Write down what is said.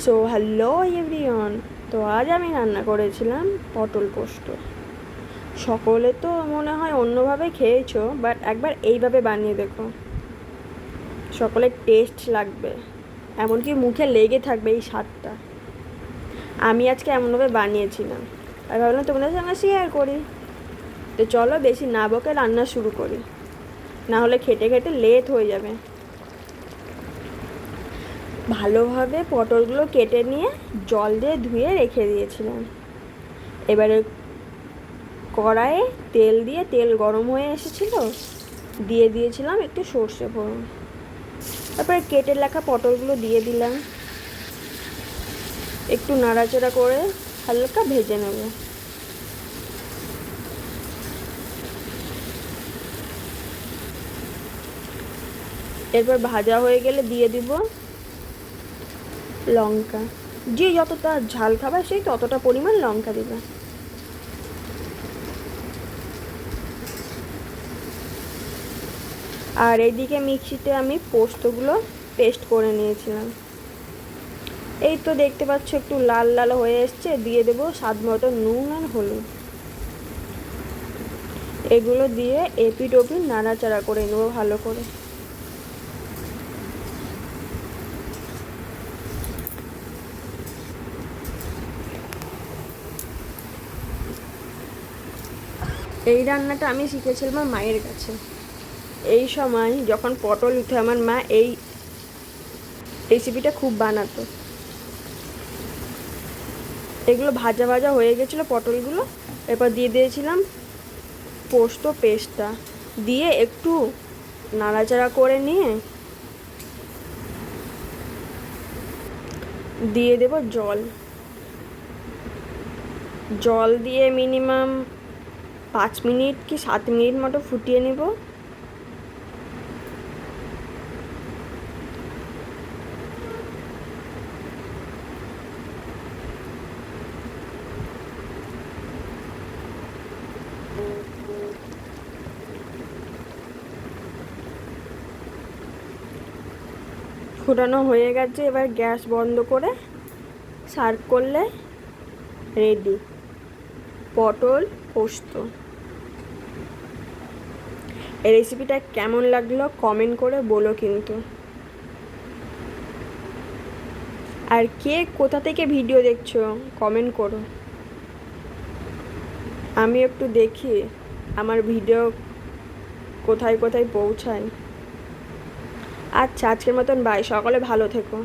So hello everyone, তো আজ আমি রান্না করেছিলাম পটল পোস্ত। সকলে তো মনে হয় অন্যভাবে খেয়েছো, বাট একবার এইভাবে বানিয়ে দেখো, সকলের টেস্ট লাগবে, এমনকি মুখে লেগে থাকবে এই স্বাদটা। আমি আজকে এমনভাবে বানিয়েছিলাম আর ভাবলাম তোমাদের সঙ্গে শেয়ার করি। তো চলো বেশি না বকে রান্না শুরু করি, না হলে খেটে খেটে লেট হয়ে যাবে। ভালোভাবে পটলগুলো কেটে নিয়ে জল দিয়ে ধুয়ে রেখে দিয়েছিলাম। এবারে কড়াইয়ে তেল দিয়ে, তেল গরম হয়ে এসেছিল, দিয়ে দিয়েছিলাম একটু সর্ষে ফোড়ন। তারপরে কেটে রাখা পটলগুলো দিয়ে দিলাম, একটু নাড়াচাড়া করে হালকা ভেজে নেব। এরপর ভাজা হয়ে গেলে দিয়ে দিব লঙ্কা। যে যতটা ঝাল খাবার সেই ততটা পরিমাণ লঙ্কা দিবে। আর এইদিকে মিক্সিতে আমি পোস্তগুলো পেস্ট করে নিয়েছিলাম। এই তো দেখতে পাচ্ছ একটু লাল লাল হয়ে এসছে, দিয়ে দেবো স্বাদ মতো নুন আর হলুদ। এগুলো দিয়ে এপিট ওপিট নাড়াচাড়া করে নেবো ভালো করে। এই রান্নাটা আমি শিখেছিলাম আমার মায়ের কাছে। এই সময় যখন পটল উঠে আমার মা এই রেসিপিটা খুব বানাতো। এগুলো ভাজা ভাজা হয়ে গেছিলো পটলগুলো, এরপর দিয়ে দিয়েছিলাম পোস্ত পেস্টটা, দিয়ে একটু নাড়াচাড়া করে নিয়ে দিয়ে দেব জল। জল দিয়ে মিনিমাম 5 মিনিট কি 7 মিনিট মতো ফুটিয়ে নেব। ফুটানো হয়ে গেছে, এবার গ্যাস বন্ধ করে সার্ভ করলে রেডি পটল পোস্ত। এই রেসিপিটা কেমন লাগলো কমেন্ট করে বলো কিন্তু। আর কে কোথা থেকে ভিডিও দেখছো কমেন্ট করো, আমি একটু দেখি আমার ভিডিও কোথায় কোথায় পৌঁছায়। আচ্ছা, আজকের মতন বাই, সকলে ভালো থেকো।